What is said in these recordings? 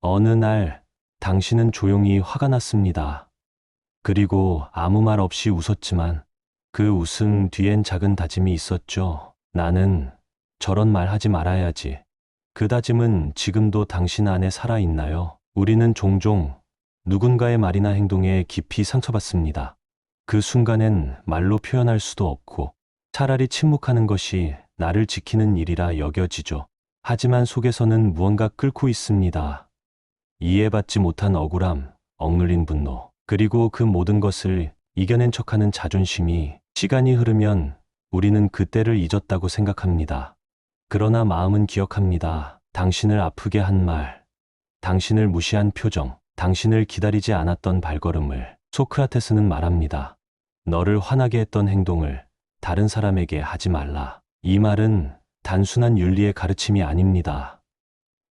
어느 날 당신은 조용히 화가 났습니다. 그리고 아무 말 없이 웃었지만 그 웃음 뒤엔 작은 다짐이 있었죠. 나는 저런 말 하지 말아야지. 그 다짐은 지금도 당신 안에 살아있나요? 우리는 종종 누군가의 말이나 행동에 깊이 상처받습니다. 그 순간엔 말로 표현할 수도 없고 차라리 침묵하는 것이 나를 지키는 일이라 여겨지죠. 하지만 속에서는 무언가 끓고 있습니다. 이해받지 못한 억울함, 억눌린 분노, 그리고 그 모든 것을 이겨낸 척하는 자존심이 시간이 흐르면 우리는 그때를 잊었다고 생각합니다. 그러나 마음은 기억합니다. 당신을 아프게 한 말, 당신을 무시한 표정, 당신을 기다리지 않았던 발걸음을. 소크라테스는 말합니다. 너를 화나게 했던 행동을 다른 사람에게 하지 말라. 이 말은 단순한 윤리의 가르침이 아닙니다.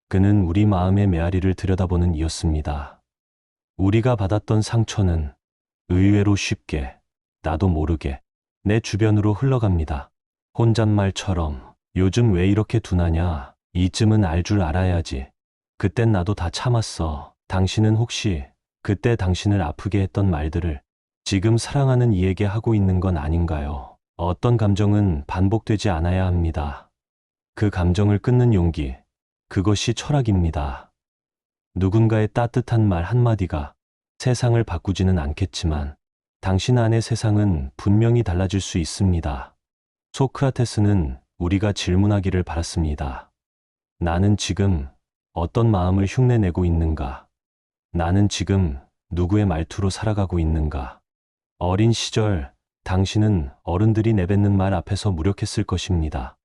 그는 우리 마음의 메아리를 들여다보는 이였습니다. 우리가 받았던 상처는 의외로 쉽게, 나도 모르게 내 주변으로 흘러갑니다. 혼잣말처럼 요즘 왜 이렇게 둔하냐? 이쯤은 알 줄 알아야지. 그땐 나도 다 참았어. 당신은 혹시 그때 당신을 아프게 했던 말들을 지금 사랑하는 이에게 하고 있는 건 아닌가요? 어떤 감정은 반복되지 않아야 합니다. 그 감정을 끊는 용기, 그것이 철학입니다. 누군가의 따뜻한 말 한마디가 세상을 바꾸지는 않겠지만 당신 안의 세상은 분명히 달라질 수 있습니다. 소크라테스는 우리가 질문하기를 바랐습니다. 나는 지금 어떤 마음을 흉내내고 있는가? 나는 지금 누구의 말투로 살아가고 있는가? 어린 시절 당신은 어른들이 내뱉는 말 앞에서 무력했을 것입니다.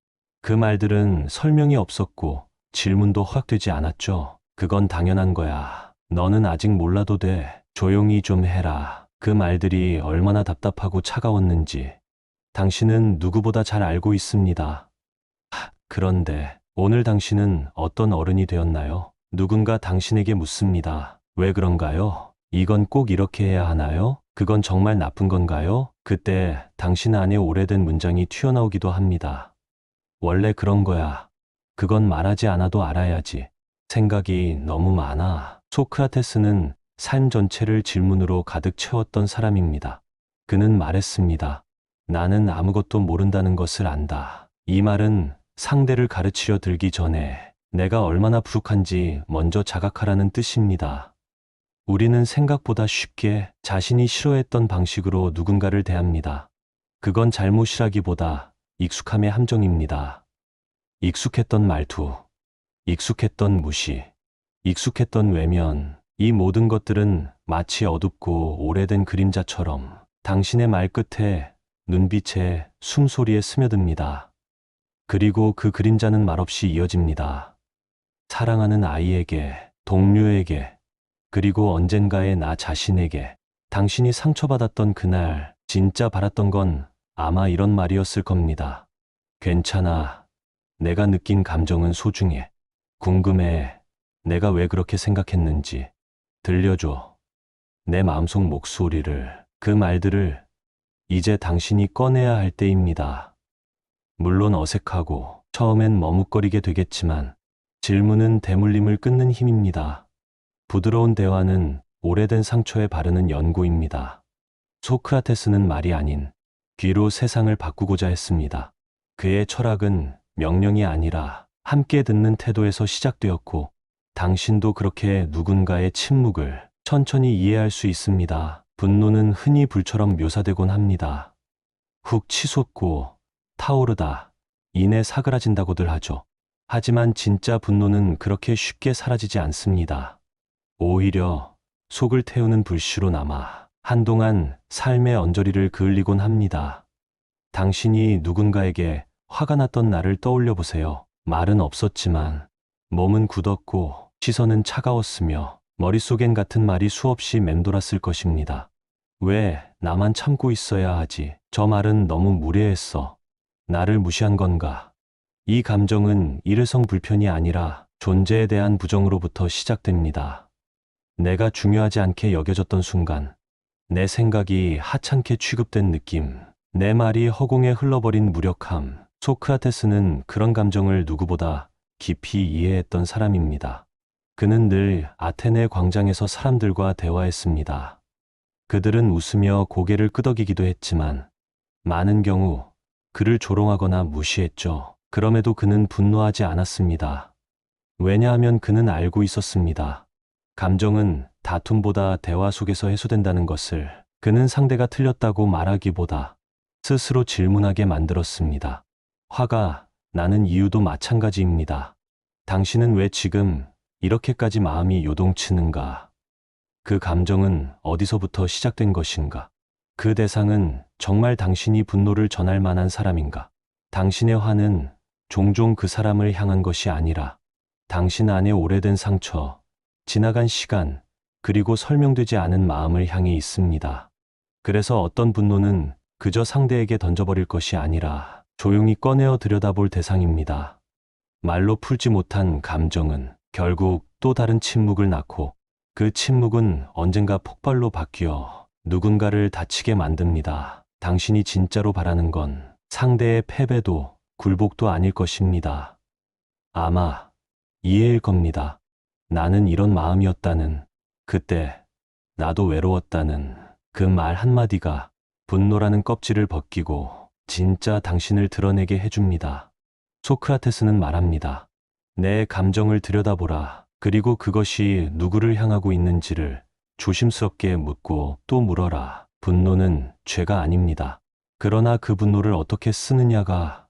그 말들은 설명이 없었고 질문도 허락되지 않았죠. 그건 당연한 거야. 너는 아직 몰라도 돼. 조용히 좀 해라. 그 말들이 얼마나 답답하고 차가웠는지 당신은 누구보다 잘 알고 있습니다. 그런데 오늘 당신은 어떤 어른이 되었나요? 누군가 당신에게 묻습니다. 왜 그런가요? 이건 꼭 이렇게 해야 하나요? 그건 정말 나쁜 건가요? 그때 당신 안에 오래된 문장이 튀어나오기도 합니다. 원래 그런 거야. 그건 말하지 않아도 알아야지. 생각이 너무 많아. 소크라테스는 삶 전체를 질문으로 가득 채웠던 사람입니다. 그는 말했습니다. 나는 아무것도 모른다는 것을 안다. 이 말은 상대를 가르치려 들기 전에 내가 얼마나 부족한지 먼저 자각하라는 뜻입니다. 우리는 생각보다 쉽게 자신이 싫어했던 방식으로 누군가를 대합니다. 그건 잘못이라기보다 익숙함의 함정입니다. 익숙했던 말투, 익숙했던 무시, 익숙했던 외면, 이 모든 것들은 마치 어둡고 오래된 그림자처럼 당신의 말끝에, 눈빛에, 숨소리에 스며듭니다. 그리고 그 그림자는 말없이 이어집니다. 사랑하는 아이에게, 동료에게, 그리고 언젠가의 나 자신에게. 당신이 상처받았던 그날 진짜 바랐던 건 아마 이런 말이었을 겁니다. 괜찮아. 내가 느낀 감정은 소중해. 궁금해. 내가 왜 그렇게 생각했는지. 들려줘. 내 마음속 목소리를. 그 말들을 이제 당신이 꺼내야 할 때입니다. 물론 어색하고 처음엔 머뭇거리게 되겠지만 질문은 대물림을 끊는 힘입니다. 부드러운 대화는 오래된 상처에 바르는 연고입니다. 소크라테스는 말이 아닌 귀로 세상을 바꾸고자 했습니다. 그의 철학은 명령이 아니라 함께 듣는 태도에서 시작되었고 당신도 그렇게 누군가의 침묵을 천천히 이해할 수 있습니다. 분노는 흔히 불처럼 묘사되곤 합니다. 훅 치솟고 타오르다, 이내 사그라진다고들 하죠. 하지만 진짜 분노는 그렇게 쉽게 사라지지 않습니다. 오히려 속을 태우는 불씨로 남아 한동안 삶의 언저리를 그을리곤 합니다. 당신이 누군가에게 화가 났던 날을 떠올려 보세요. 말은 없었지만 몸은 굳었고 시선은 차가웠으며 머릿속엔 같은 말이 수없이 맴돌았을 것입니다. 왜 나만 참고 있어야 하지? 저 말은 너무 무례했어. 나를 무시한 건가? 이 감정은 일회성 불편이 아니라 존재에 대한 부정으로부터 시작됩니다. 내가 중요하지 않게 여겨졌던 순간, 내 생각이 하찮게 취급된 느낌, 내 말이 허공에 흘러버린 무력함. 소크라테스는 그런 감정을 누구보다 깊이 이해했던 사람입니다. 그는 늘 아테네 광장에서 사람들과 대화했습니다. 그들은 웃으며 고개를 끄덕이기도 했지만 많은 경우 그를 조롱하거나 무시했죠. 그럼에도 그는 분노하지 않았습니다. 왜냐하면 그는 알고 있었습니다. 감정은 다툼보다 대화 속에서 해소된다는 것을. 그는 상대가 틀렸다고 말하기보다 스스로 질문하게 만들었습니다. 화가 나는 이유도 마찬가지입니다. 당신은 왜 지금 이렇게까지 마음이 요동치는가? 그 감정은 어디서부터 시작된 것인가? 그 대상은 정말 당신이 분노를 전할 만한 사람인가? 당신의 화는 종종 그 사람을 향한 것이 아니라 당신 안에 오래된 상처, 지나간 시간, 그리고 설명되지 않은 마음을 향해 있습니다. 그래서 어떤 분노는 그저 상대에게 던져버릴 것이 아니라 조용히 꺼내어 들여다볼 대상입니다. 말로 풀지 못한 감정은 결국 또 다른 침묵을 낳고 그 침묵은 언젠가 폭발로 바뀌어 누군가를 다치게 만듭니다. 당신이 진짜로 바라는 건 상대의 패배도 굴복도 아닐 것입니다. 아마 이해일 겁니다. 나는 이런 마음이었다는, 그때 나도 외로웠다는 그 말 한마디가 분노라는 껍질을 벗기고 진짜 당신을 드러내게 해줍니다. 소크라테스는 말합니다. 내 감정을 들여다보라. 그리고 그것이 누구를 향하고 있는지를 조심스럽게 묻고 또 물어라. 분노는 죄가 아닙니다. 그러나 그 분노를 어떻게 쓰느냐가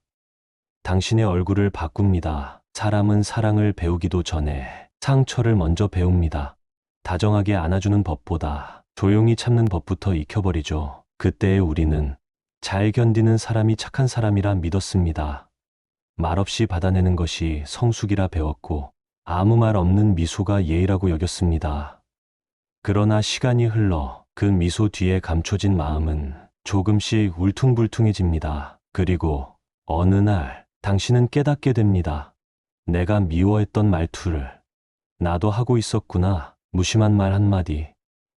당신의 얼굴을 바꿉니다. 사람은 사랑을 배우기도 전에 상처를 먼저 배웁니다. 다정하게 안아주는 법보다 조용히 참는 법부터 익혀버리죠. 그때의 우리는 잘 견디는 사람이 착한 사람이라 믿었습니다. 말없이 받아내는 것이 성숙이라 배웠고 아무 말 없는 미소가 예의라고 여겼습니다. 그러나 시간이 흘러 그 미소 뒤에 감춰진 마음은 조금씩 울퉁불퉁해집니다. 그리고 어느 날 당신은 깨닫게 됩니다. 내가 미워했던 말투를 나도 하고 있었구나. 무심한 말 한마디,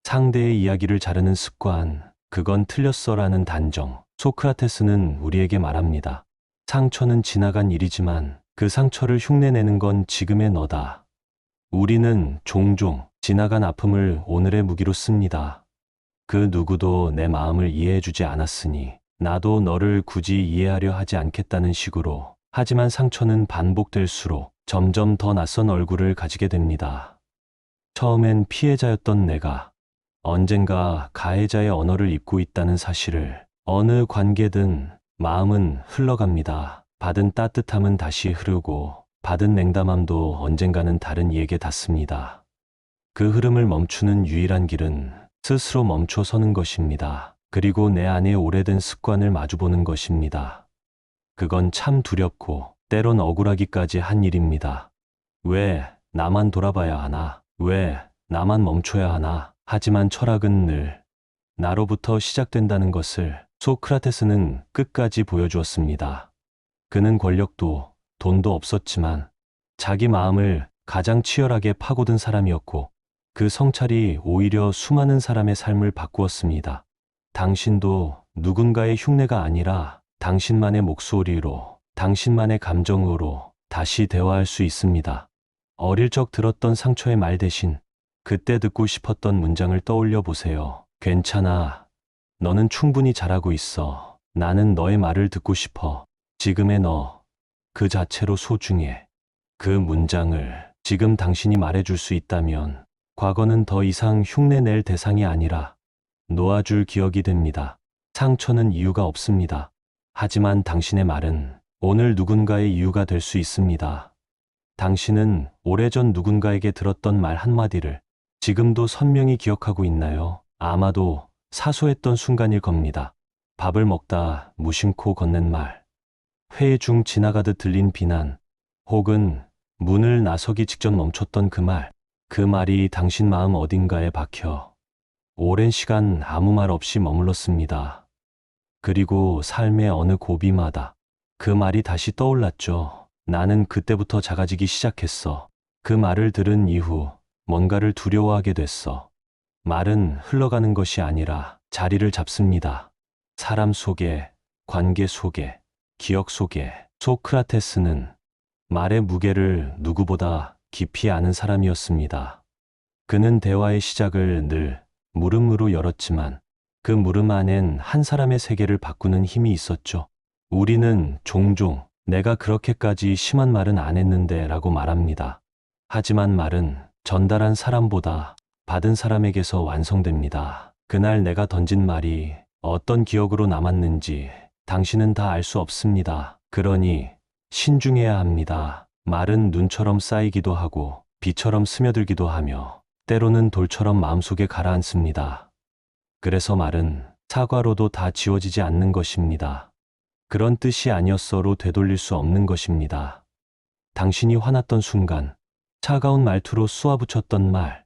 상대의 이야기를 자르는 습관, 그건 틀렸어라는 단정. 소크라테스는 우리에게 말합니다. 상처는 지나간 일이지만 그 상처를 흉내내는 건 지금의 너다. 우리는 종종 지나간 아픔을 오늘의 무기로 씁니다. 그 누구도 내 마음을 이해해주지 않았으니 나도 너를 굳이 이해하려 하지 않겠다는 식으로. 하지만 상처는 반복될수록 점점 더 낯선 얼굴을 가지게 됩니다. 처음엔 피해자였던 내가 언젠가 가해자의 언어를 입고 있다는 사실을. 어느 관계든 마음은 흘러갑니다. 받은 따뜻함은 다시 흐르고 받은 냉담함도 언젠가는 다른 이에게 닿습니다. 그 흐름을 멈추는 유일한 길은 스스로 멈춰 서는 것입니다. 그리고 내 안의 오래된 습관을 마주보는 것입니다. 그건 참 두렵고 때론 억울하기까지 한 일입니다. 왜 나만 돌아봐야 하나? 왜 나만 멈춰야 하나? 하지만 철학은 늘 나로부터 시작된다는 것을 소크라테스는 끝까지 보여주었습니다. 그는 권력도 돈도 없었지만 자기 마음을 가장 치열하게 파고든 사람이었고 그 성찰이 오히려 수많은 사람의 삶을 바꾸었습니다. 당신도 누군가의 흉내가 아니라 당신만의 목소리로, 당신만의 감정으로 다시 대화할 수 있습니다. 어릴 적 들었던 상처의 말 대신 그때 듣고 싶었던 문장을 떠올려 보세요. 괜찮아. 너는 충분히 잘하고 있어. 나는 너의 말을 듣고 싶어. 지금의 너, 그 자체로 소중해. 그 문장을 지금 당신이 말해줄 수 있다면 과거는 더 이상 흉내낼 대상이 아니라 놓아줄 기억이 됩니다. 상처는 이유가 없습니다. 하지만 당신의 말은 오늘 누군가의 이유가 될 수 있습니다. 당신은 오래전 누군가에게 들었던 말 한마디를 지금도 선명히 기억하고 있나요? 아마도 사소했던 순간일 겁니다. 밥을 먹다 무심코 건넨 말, 회의 중 지나가듯 들린 비난, 혹은 문을 나서기 직전 멈췄던 그 말, 그 말이 당신 마음 어딘가에 박혀 오랜 시간 아무 말 없이 머물렀습니다. 그리고 삶의 어느 고비마다 그 말이 다시 떠올랐죠. 나는 그때부터 작아지기 시작했어. 그 말을 들은 이후 뭔가를 두려워하게 됐어. 말은 흘러가는 것이 아니라 자리를 잡습니다. 사람 속에, 관계 속에, 기억 속에. 소크라테스는 말의 무게를 누구보다 깊이 아는 사람이었습니다. 그는 대화의 시작을 늘 물음으로 열었지만 그 물음 안엔 한 사람의 세계를 바꾸는 힘이 있었죠. 우리는 종종 내가 그렇게까지 심한 말은 안 했는데 라고 말합니다. 하지만 말은 전달한 사람보다 받은 사람에게서 완성됩니다. 그날 내가 던진 말이 어떤 기억으로 남았는지 당신은 다 알 수 없습니다. 그러니 신중해야 합니다. 말은 눈처럼 쌓이기도 하고 비처럼 스며들기도 하며 때로는 돌처럼 마음속에 가라앉습니다. 그래서 말은 사과로도 다 지워지지 않는 것입니다. 그런 뜻이 아니었어로 되돌릴 수 없는 것입니다. 당신이 화났던 순간 차가운 말투로 쏘아붙였던 말,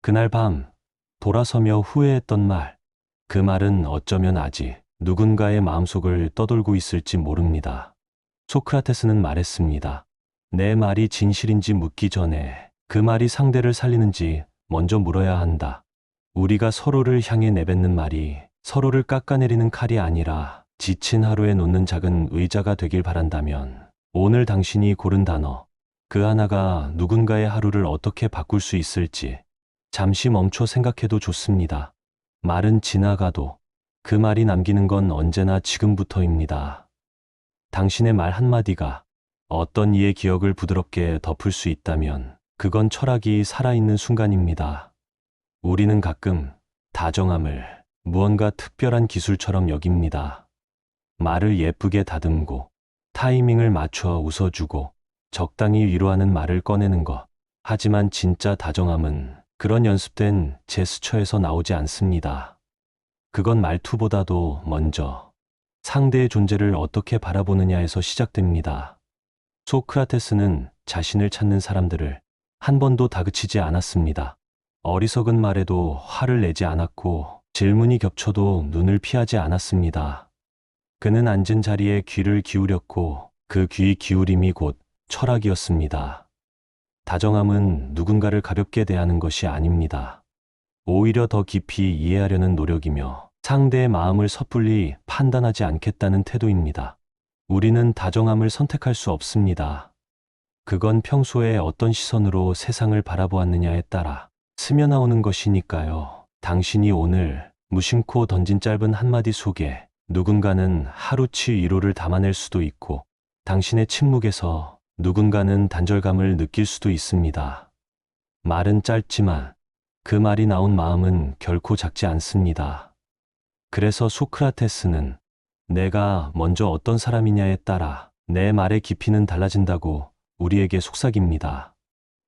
그날 밤 돌아서며 후회했던 말, 그 말은 어쩌면 아직 누군가의 마음속을 떠돌고 있을지 모릅니다. 소크라테스는 말했습니다. 내 말이 진실인지 묻기 전에 그 말이 상대를 살리는지 먼저 물어야 한다. 우리가 서로를 향해 내뱉는 말이 서로를 깎아내리는 칼이 아니라 지친 하루에 놓는 작은 의자가 되길 바란다면 오늘 당신이 고른 단어, 그 하나가 누군가의 하루를 어떻게 바꿀 수 있을지 잠시 멈춰 생각해도 좋습니다. 말은 지나가도 그 말이 남기는 건 언제나 지금부터입니다. 당신의 말 한마디가 어떤 이의 기억을 부드럽게 덮을 수 있다면 그건 철학이 살아있는 순간입니다. 우리는 가끔 다정함을 무언가 특별한 기술처럼 여깁니다. 말을 예쁘게 다듬고 타이밍을 맞춰 웃어주고 적당히 위로하는 말을 꺼내는 것. 하지만 진짜 다정함은 그런 연습된 제스처에서 나오지 않습니다. 그건 말투보다도 먼저 상대의 존재를 어떻게 바라보느냐에서 시작됩니다. 소크라테스는 자신을 찾는 사람들을 한 번도 다그치지 않았습니다. 어리석은 말에도 화를 내지 않았고 질문이 겹쳐도 눈을 피하지 않았습니다. 그는 앉은 자리에 귀를 기울였고 그 귀 기울임이 곧 철학이었습니다. 다정함은 누군가를 가볍게 대하는 것이 아닙니다. 오히려 더 깊이 이해하려는 노력이며 상대의 마음을 섣불리 판단하지 않겠다는 태도입니다. 우리는 다정함을 선택할 수 없습니다. 그건 평소에 어떤 시선으로 세상을 바라보았느냐에 따라 스며나오는 것이니까요. 당신이 오늘 무심코 던진 짧은 한마디 속에 누군가는 하루치 위로를 담아낼 수도 있고 당신의 침묵에서 누군가는 단절감을 느낄 수도 있습니다. 말은 짧지만 그 말이 나온 마음은 결코 작지 않습니다. 그래서 소크라테스는 내가 먼저 어떤 사람이냐에 따라 내 말의 깊이는 달라진다고 우리에게 속삭입니다.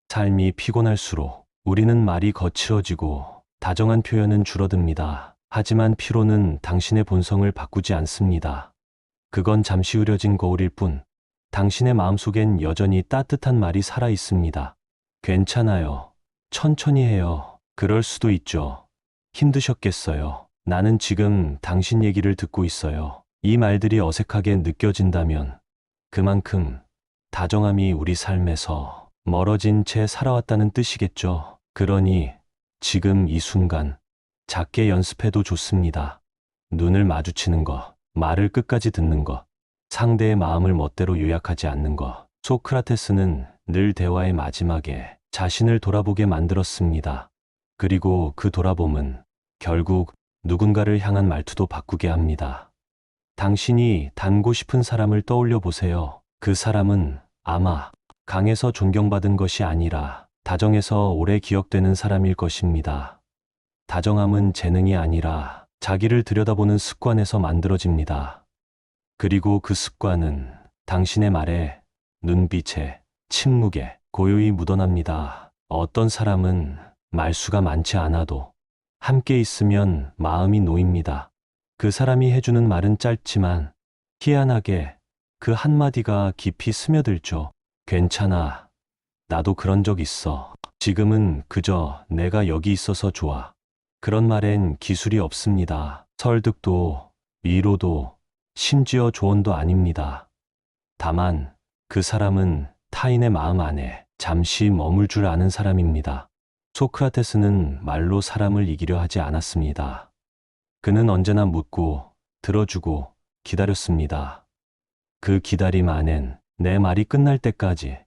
삶이 피곤할수록 우리는 말이 거칠어지고 다정한 표현은 줄어듭니다. 하지만 피로는 당신의 본성을 바꾸지 않습니다. 그건 잠시 흐려진 거울일 뿐 당신의 마음속엔 여전히 따뜻한 말이 살아 있습니다. 괜찮아요. 천천히 해요. 그럴 수도 있죠. 힘드셨겠어요. 나는 지금 당신 얘기를 듣고 있어요. 이 말들이 어색하게 느껴진다면 그만큼 다정함이 우리 삶에서 멀어진 채 살아왔다는 뜻이겠죠. 그러니 지금 이 순간 작게 연습해도 좋습니다. 눈을 마주치는 것, 말을 끝까지 듣는 것, 상대의 마음을 멋대로 요약하지 않는 것. 소크라테스는 늘 대화의 마지막에 자신을 돌아보게 만들었습니다. 그리고 그 돌아봄은 결국 누군가를 향한 말투도 바꾸게 합니다. 당신이 닮고 싶은 사람을 떠올려 보세요. 그 사람은 아마 강해서 존경받은 것이 아니라 다정해서 오래 기억되는 사람일 것입니다. 다정함은 재능이 아니라 자기를 들여다보는 습관에서 만들어집니다. 그리고 그 습관은 당신의 말에, 눈빛에, 침묵에 고요히 묻어납니다. 어떤 사람은 말수가 많지 않아도 함께 있으면 마음이 놓입니다. 그 사람이 해주는 말은 짧지만 희한하게 그 한마디가 깊이 스며들죠. 괜찮아. 나도 그런 적 있어. 지금은 그저 내가 여기 있어서 좋아. 그런 말엔 기술이 없습니다. 설득도, 위로도, 심지어 조언도 아닙니다. 다만 그 사람은 타인의 마음 안에 잠시 머물 줄 아는 사람입니다. 소크라테스는 말로 사람을 이기려 하지 않았습니다. 그는 언제나 묻고, 들어주고, 기다렸습니다. 그 기다림 안엔 내 말이 끝날 때까지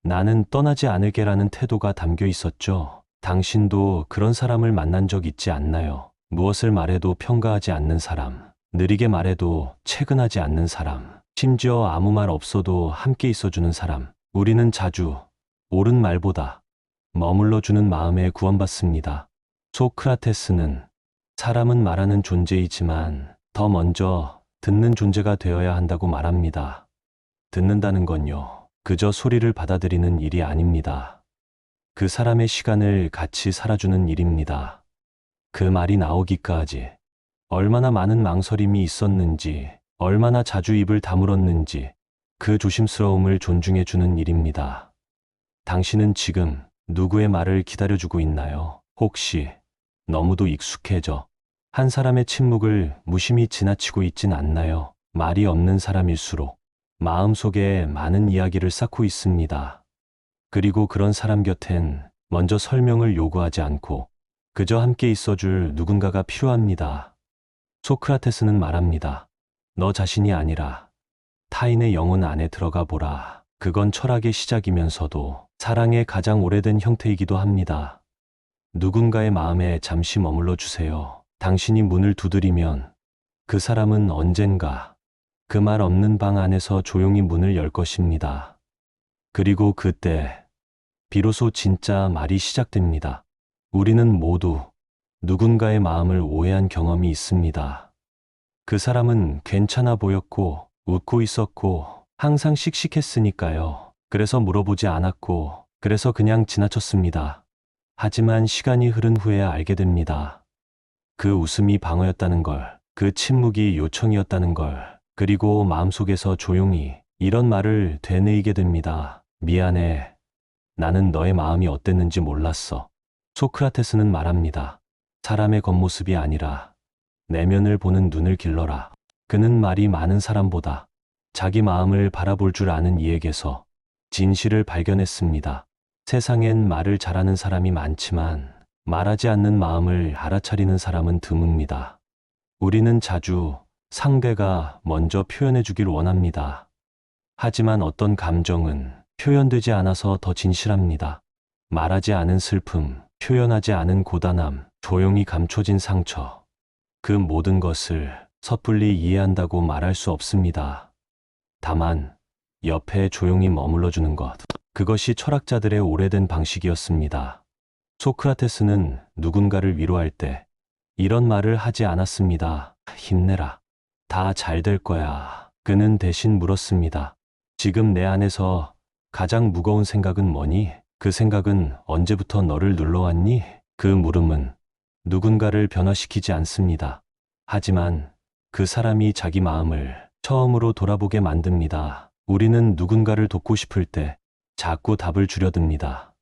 나는 떠나지 않을게라는 태도가 담겨 있었죠. 당신도 그런 사람을 만난 적 있지 않나요? 무엇을 말해도 평가하지 않는 사람, 느리게 말해도 채근하지 않는 사람, 심지어 아무 말 없어도 함께 있어주는 사람. 우리는 자주 옳은 말보다 머물러주는 마음에 구원받습니다. 소크라테스는 사람은 말하는 존재이지만 더 먼저 듣는 존재가 되어야 한다고 말합니다. 듣는다는 건요, 그저 소리를 받아들이는 일이 아닙니다. 그 사람의 시간을 같이 살아주는 일입니다. 그 말이 나오기까지 얼마나 많은 망설임이 있었는지, 얼마나 자주 입을 다물었는지 그 조심스러움을 존중해주는 일입니다. 당신은 지금 누구의 말을 기다려주고 있나요? 혹시 너무도 익숙해져 한 사람의 침묵을 무심히 지나치고 있진 않나요? 말이 없는 사람일수록 마음속에 많은 이야기를 쌓고 있습니다. 그리고 그런 사람 곁엔 먼저 설명을 요구하지 않고 그저 함께 있어줄 누군가가 필요합니다. 소크라테스는 말합니다. 너 자신이 아니라 타인의 영혼 안에 들어가 보라. 그건 철학의 시작이면서도 사랑의 가장 오래된 형태이기도 합니다. 누군가의 마음에 잠시 머물러 주세요. 당신이 문을 두드리면 그 사람은 언젠가 그 말 없는 방 안에서 조용히 문을 열 것입니다. 그리고 그때 비로소 진짜 말이 시작됩니다. 우리는 모두 누군가의 마음을 오해한 경험이 있습니다. 그 사람은 괜찮아 보였고 웃고 있었고 항상 씩씩했으니까요. 그래서 물어보지 않았고 그래서 그냥 지나쳤습니다. 하지만 시간이 흐른 후에 알게 됩니다. 그 웃음이 방어였다는 걸, 그 침묵이 요청이었다는 걸, 그리고 마음속에서 조용히 이런 말을 되뇌이게 됩니다. 미안해. 나는 너의 마음이 어땠는지 몰랐어. 소크라테스는 말합니다. 사람의 겉모습이 아니라 내면을 보는 눈을 길러라. 그는 말이 많은 사람보다 자기 마음을 바라볼 줄 아는 이에게서 진실을 발견했습니다. 세상엔 말을 잘하는 사람이 많지만 말하지 않는 마음을 알아차리는 사람은 드뭅니다. 우리는 자주 상대가 먼저 표현해 주길 원합니다. 하지만 어떤 감정은 표현되지 않아서 더 진실합니다. 말하지 않은 슬픔, 표현하지 않은 고단함, 조용히 감춰진 상처. 그 모든 것을 섣불리 이해한다고 말할 수 없습니다. 다만 옆에 조용히 머물러 주는 것. 그것이 철학자들의 오래된 방식이었습니다. 소크라테스는 누군가를 위로할 때 이런 말을 하지 않았습니다. 힘내라. 다 잘 될 거야. 그는 대신 물었습니다. 지금 내 안에서 가장 무거운 생각은 뭐니? 그 생각은 언제부터 너를 눌러왔니? 그 물음은 누군가를 변화시키지 않습니다. 하지만 그 사람이 자기 마음을 처음으로 돌아보게 만듭니다. 우리는 누군가를 돕고 싶을 때 자꾸 답을 주려듭니다.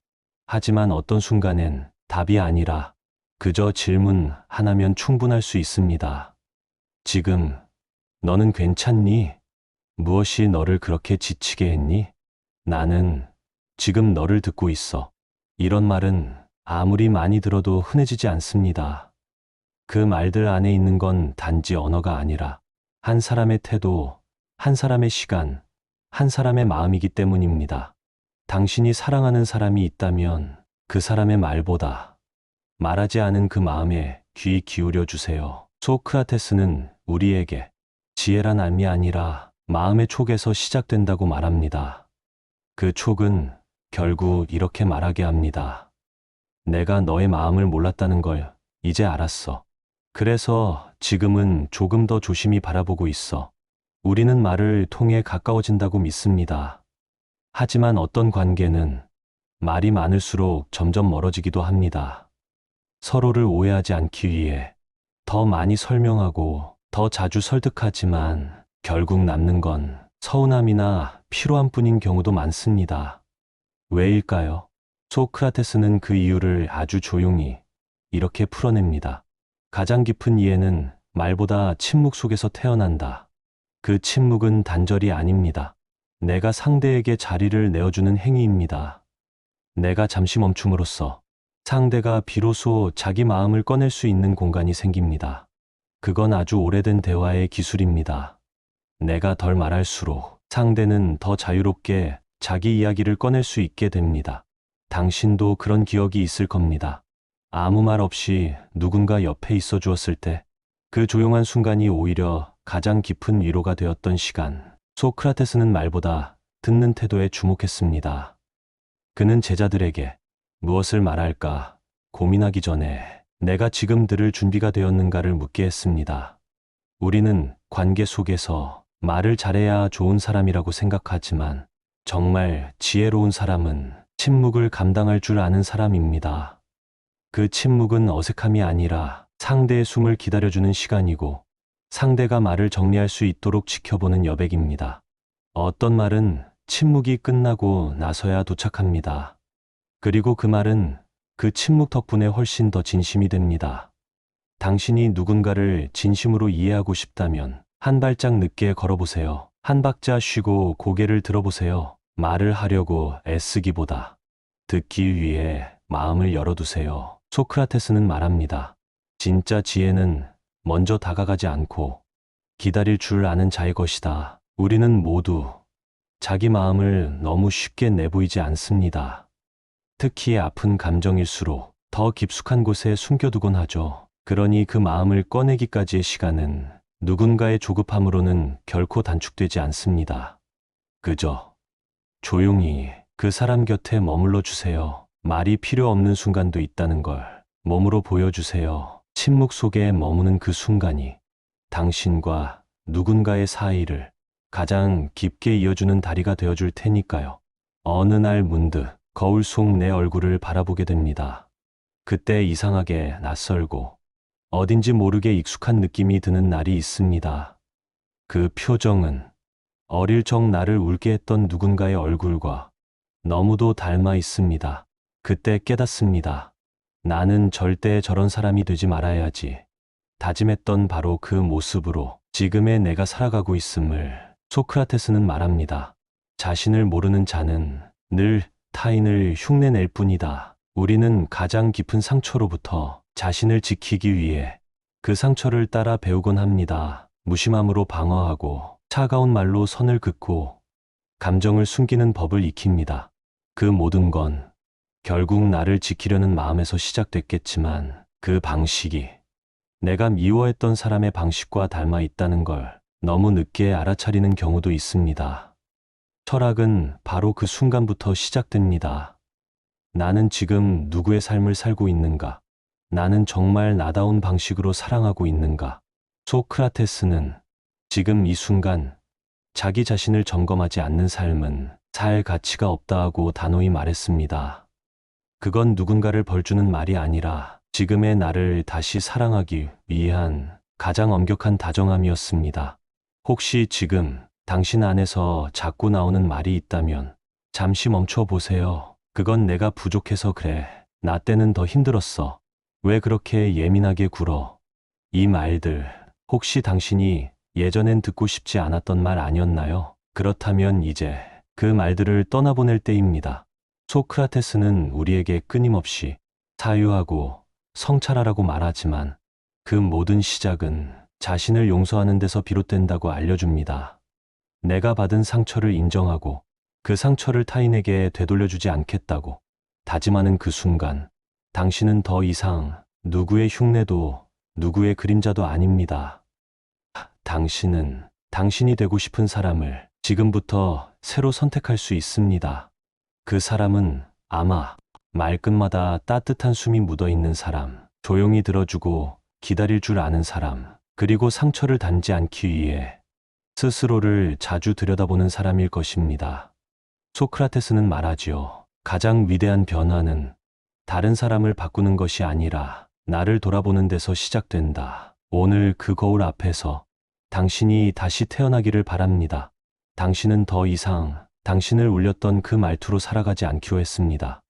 하지만 어떤 순간엔 답이 아니라 그저 질문 하나면 충분할 수 있습니다. 지금 너는 괜찮니? 무엇이 너를 그렇게 지치게 했니? 나는 지금 너를 듣고 있어. 이런 말은 아무리 많이 들어도 흔해지지 않습니다. 그 말들 안에 있는 건 단지 언어가 아니라 한 사람의 태도, 한 사람의 시간, 한 사람의 마음이기 때문입니다. 당신이 사랑하는 사람이 있다면 그 사람의 말보다 말하지 않은 그 마음에 귀 기울여 주세요. 소크라테스는 우리에게 지혜란 알미 아니라 마음의 촉에서 시작된다고 말합니다. 그 촉은 결국 이렇게 말하게 합니다. 내가 너의 마음을 몰랐다는 걸 이제 알았어. 그래서 지금은 조금 더 조심히 바라보고 있어. 우리는 말을 통해 가까워진다고 믿습니다. 하지만 어떤 관계는 말이 많을수록 점점 멀어지기도 합니다. 서로를 오해하지 않기 위해 더 많이 설명하고 더 자주 설득하지만 결국 남는 건 서운함이나 피로함 뿐인 경우도 많습니다. 왜일까요? 소크라테스는 그 이유를 아주 조용히 이렇게 풀어냅니다. 가장 깊은 이해는 말보다 침묵 속에서 태어난다. 그 침묵은 단절이 아닙니다. 내가 상대에게 자리를 내어주는 행위입니다. 내가 잠시 멈춤으로써 상대가 비로소 자기 마음을 꺼낼 수 있는 공간이 생깁니다. 그건 아주 오래된 대화의 기술입니다. 내가 덜 말할수록 상대는 더 자유롭게 자기 이야기를 꺼낼 수 있게 됩니다. 당신도 그런 기억이 있을 겁니다. 아무 말 없이 누군가 옆에 있어 주었을 때 그 조용한 순간이 오히려 가장 깊은 위로가 되었던 시간. 소크라테스는 말보다 듣는 태도에 주목했습니다. 그는 제자들에게 무엇을 말할까 고민하기 전에 내가 지금 들을 준비가 되었는가를 묻게 했습니다. 우리는 관계 속에서 말을 잘해야 좋은 사람이라고 생각하지만 정말 지혜로운 사람은 침묵을 감당할 줄 아는 사람입니다. 그 침묵은 어색함이 아니라 상대의 숨을 기다려주는 시간이고 상대가 말을 정리할 수 있도록 지켜보는 여백입니다. 어떤 말은 침묵이 끝나고 나서야 도착합니다. 그리고 그 말은 그 침묵 덕분에 훨씬 더 진심이 됩니다. 당신이 누군가를 진심으로 이해하고 싶다면 한 발짝 늦게 걸어보세요. 한 박자 쉬고 고개를 들어보세요. 말을 하려고 애쓰기보다 듣기 위해 마음을 열어두세요. 소크라테스는 말합니다. 진짜 지혜는 먼저 다가가지 않고 기다릴 줄 아는 자의 것이다. 우리는 모두 자기 마음을 너무 쉽게 내보이지 않습니다. 특히 아픈 감정일수록 더 깊숙한 곳에 숨겨두곤 하죠. 그러니 그 마음을 꺼내기까지의 시간은 누군가의 조급함으로는 결코 단축되지 않습니다. 그저 조용히 그 사람 곁에 머물러 주세요. 말이 필요 없는 순간도 있다는 걸 몸으로 보여주세요. 침묵 속에 머무는 그 순간이 당신과 누군가의 사이를 가장 깊게 이어주는 다리가 되어줄 테니까요. 어느 날 문득 거울 속 내 얼굴을 바라보게 됩니다. 그때 이상하게 낯설고 어딘지 모르게 익숙한 느낌이 드는 날이 있습니다. 그 표정은 어릴 적 나를 울게 했던 누군가의 얼굴과 너무도 닮아 있습니다. 그때 깨닫습니다. 나는 절대 저런 사람이 되지 말아야지. 다짐했던 바로 그 모습으로 지금의 내가 살아가고 있음을 소크라테스는 말합니다. 자신을 모르는 자는 늘 타인을 흉내낼 뿐이다. 우리는 가장 깊은 상처로부터 자신을 지키기 위해 그 상처를 따라 배우곤 합니다. 무심함으로 방어하고 차가운 말로 선을 긋고 감정을 숨기는 법을 익힙니다. 그 모든 건 결국 나를 지키려는 마음에서 시작됐겠지만 그 방식이 내가 미워했던 사람의 방식과 닮아 있다는 걸 너무 늦게 알아차리는 경우도 있습니다. 철학은 바로 그 순간부터 시작됩니다. 나는 지금 누구의 삶을 살고 있는가? 나는 정말 나다운 방식으로 사랑하고 있는가? 소크라테스는 지금 이 순간 자기 자신을 점검하지 않는 삶은 살 가치가 없다고 단호히 말했습니다. 그건 누군가를 벌주는 말이 아니라 지금의 나를 다시 사랑하기 위한 가장 엄격한 다정함이었습니다. 혹시 지금 당신 안에서 자꾸 나오는 말이 있다면 잠시 멈춰 보세요. 그건 내가 부족해서 그래. 나 때는 더 힘들었어. 왜 그렇게 예민하게 굴어? 이 말들 혹시 당신이 예전엔 듣고 싶지 않았던 말 아니었나요? 그렇다면 이제 그 말들을 떠나보낼 때입니다. 소크라테스는 우리에게 끊임없이 사유하고 성찰하라고 말하지만 그 모든 시작은 자신을 용서하는 데서 비롯된다고 알려줍니다. 내가 받은 상처를 인정하고 그 상처를 타인에게 되돌려주지 않겠다고 다짐하는 그 순간 당신은 더 이상 누구의 흉내도 누구의 그림자도 아닙니다. 당신은 당신이 되고 싶은 사람을 지금부터 새로 선택할 수 있습니다. 그 사람은 아마 말끝마다 따뜻한 숨이 묻어있는 사람, 조용히 들어주고 기다릴 줄 아는 사람, 그리고 상처를 담지 않기 위해 스스로를 자주 들여다보는 사람일 것입니다. 소크라테스는 말하지요. 가장 위대한 변화는 다른 사람을 바꾸는 것이 아니라 나를 돌아보는 데서 시작된다. 오늘 그 거울 앞에서 당신이 다시 태어나기를 바랍니다. 당신은 더 이상 당신을 울렸던 그 말투로 살아가지 않기로 했습니다.